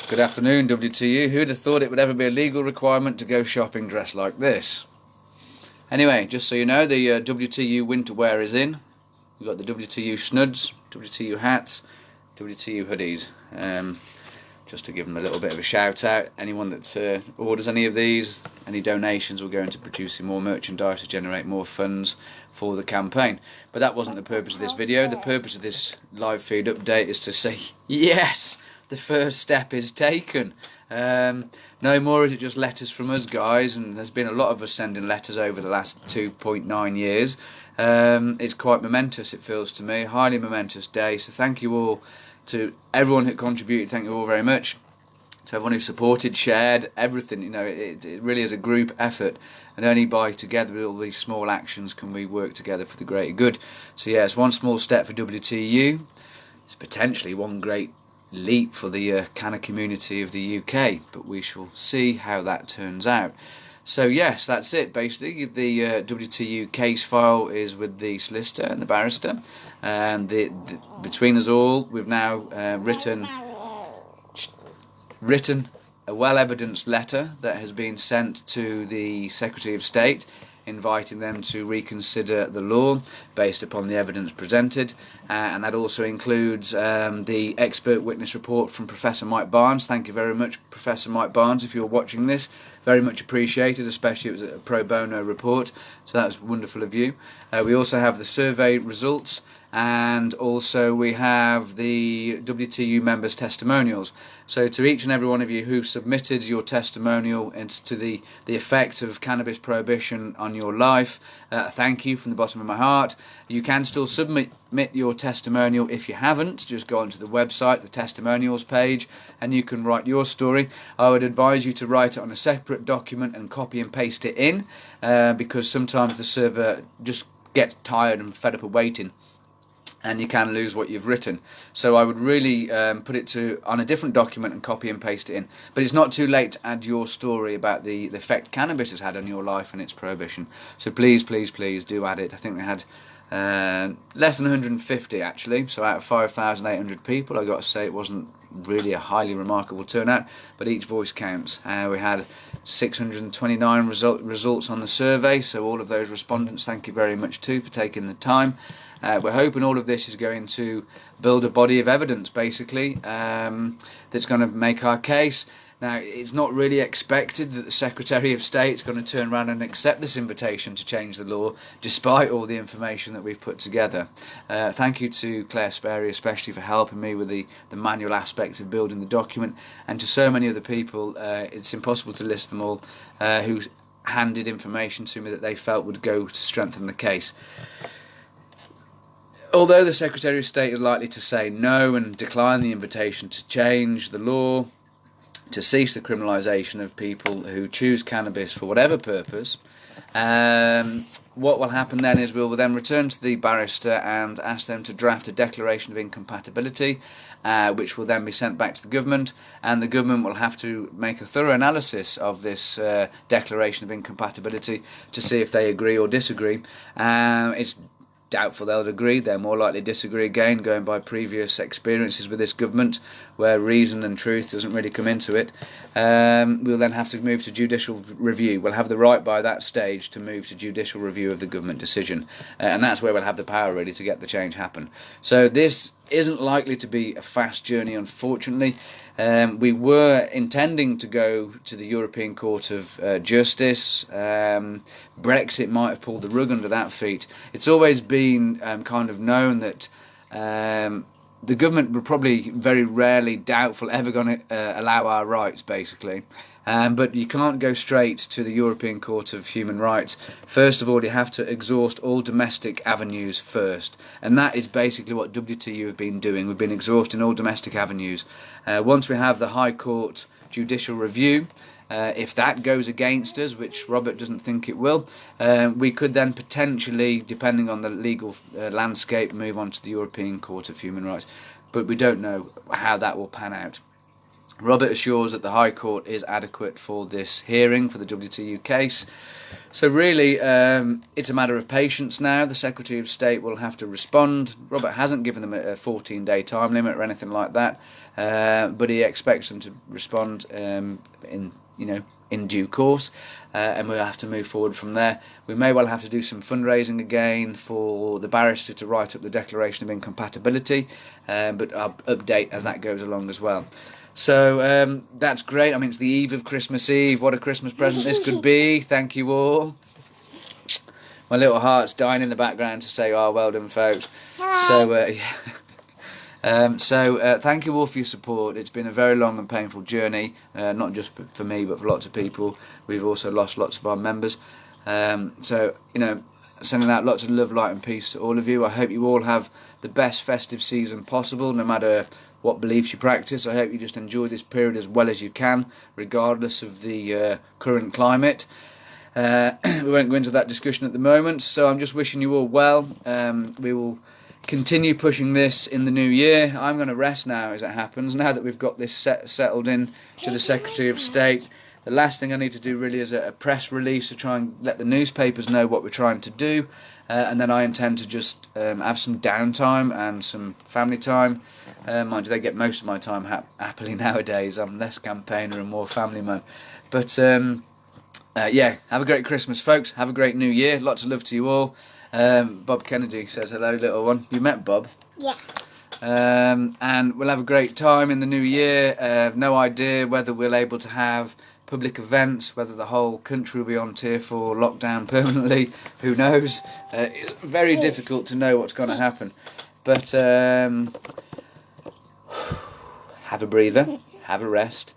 Good afternoon, WTU. Who'd have thought it would ever be a legal requirement to go shopping dressed like this? Anyway, just so you know, the WTU winter wear is in. We've got the WTU snuds, WTU hats, WTU hoodies. Just to give them a little bit of a shout out. Anyone that orders any of these, any donations will go into producing more merchandise to generate more funds for the campaign. But that wasn't the purpose of this video. The purpose of this live feed update is to say, yes! The first step is taken. No more is it just letters from us guys, and there's been a lot of us sending letters over the last 2.9 years. It's quite momentous, it feels to me, a highly momentous day, so thank you all to everyone who contributed, thank you all very much. To everyone who supported, shared, everything, you know, it really is a group effort, and only by together with all these small actions can we work together for the greater good. So yeah, it's one small step for WTU, it's potentially one great leap for the canna community of the UK, but we shall see how that turns out. So yes, that's it basically. The WTU case file is with the solicitor and the barrister, and between us all we've now written a well-evidenced letter that has been sent to the Secretary of State, inviting them to reconsider the law based upon the evidence presented, and that also includes the expert witness report from Professor Mike Barnes. Thank you very much, Professor Mike Barnes, if you're watching this. Very much appreciated, especially it was a pro bono report, so that was wonderful of you. We also have the survey results, and also we have the WTU members' testimonials. So to each and every one of you who submitted your testimonial into the effect of cannabis prohibition on your life, thank you from the bottom of my heart. You can still submit your testimonial if you haven't. Just go onto the website, the testimonials page, and you can write your story. I would advise you to write it on a separate document and copy and paste it in, because sometimes the server just gets tired and fed up of waiting, and you can lose what you've written. So I would really put it on a different document and copy and paste it in. But it's not too late to add your story about the effect cannabis has had on your life and its prohibition. So please, please, please do add it. I think we had less than 150 actually, so out of 5,800 people. I've got to say it wasn't really a highly remarkable turnout, but each voice counts. We had 629 results on the survey, so all of those respondents, thank you very much too for taking the time. We're hoping all of this is going to build a body of evidence, basically, that's going to make our case. Now, it's not really expected that the Secretary of State is going to turn around and accept this invitation to change the law, despite all the information that we've put together. Thank you to Claire Sperry, especially, for helping me with the manual aspects of building the document, and to so many other people. It's impossible to list them all, who handed information to me that they felt would go to strengthen the case. Although the Secretary of State is likely to say no and decline the invitation to change the law, to cease the criminalisation of people who choose cannabis for whatever purpose, what will happen then is we'll then return to the barrister and ask them to draft a declaration of incompatibility, which will then be sent back to the government, and the government will have to make a thorough analysis of this declaration of incompatibility to see if they agree or disagree. It's doubtful they'll agree. They're more likely to disagree again, going by previous experiences with this government, where reason and truth doesn't really come into it. We'll then have to move to judicial review. We'll have the right by that stage to move to judicial review of the government decision, and that's where we'll have the power really to get the change happen. So this isn't likely to be a fast journey, unfortunately. We were intending to go to the European Court of Justice. Brexit might have pulled the rug under that feat. It's always been kind of known that the government were probably very rarely, doubtful, ever going to allow our rights, basically. But you can't go straight to the European Court of Human Rights. First of all, you have to exhaust all domestic avenues first. And that is basically what WTU have been doing. We've been exhausting all domestic avenues. Once we have the High Court judicial review, if that goes against us, which Robert doesn't think it will, we could then potentially, depending on the legal landscape, move on to the European Court of Human Rights. But we don't know how that will pan out. Robert assures that the High Court is adequate for this hearing for the WTU case. So really, it's a matter of patience now. The Secretary of State will have to respond. Robert hasn't given them a 14-day time limit or anything like that, but he expects them to respond in due course, and we'll have to move forward from there. We may well have to do some fundraising again for the barrister to write up the Declaration of Incompatibility, but I'll update as that goes along as well. So that's great. I mean, it's the eve of Christmas Eve. What a Christmas present this could be. Thank you all. My little heart's dying in the background to say, oh, well done, folks. So, thank you all for your support. It's been a very long and painful journey, not just for me, but for lots of people. We've also lost lots of our members. Sending out lots of love, light and peace to all of you. I hope you all have the best festive season possible, no matter what beliefs you practice. I hope you just enjoy this period as well as you can, regardless of the current climate. We won't go into that discussion at the moment, so I'm just wishing you all well. We will continue pushing this in the new year. I'm going to rest now as it happens, now that we've got this settled in to the Secretary of State. The last thing I need to do really is a press release to try and let the newspapers know what we're trying to do, and then I intend to just have some downtime and some family time. Mind you, they get most of my time happily nowadays. I'm less campaigner and more family man. But have a great Christmas, folks. Have a great New Year. Lots of love to you all. Bob Kennedy says hello, little one. You met Bob? Yeah. And we'll have a great time in the new year. No idea whether we're able to have public events, whether the whole country will be on tier 4 lockdown permanently. Who knows? It's very difficult to know what's going to happen. But have a breather, have a rest.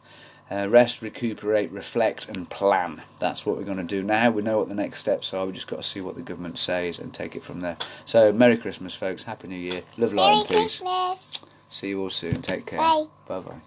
Rest, recuperate, reflect and plan. That's what we're going to do now. We know what the next steps are. We've just got to see what the government says and take it from there. So, Merry Christmas, folks. Happy New Year. Love, light and peace. Merry Christmas. See you all soon. Take care. Bye. Bye-bye.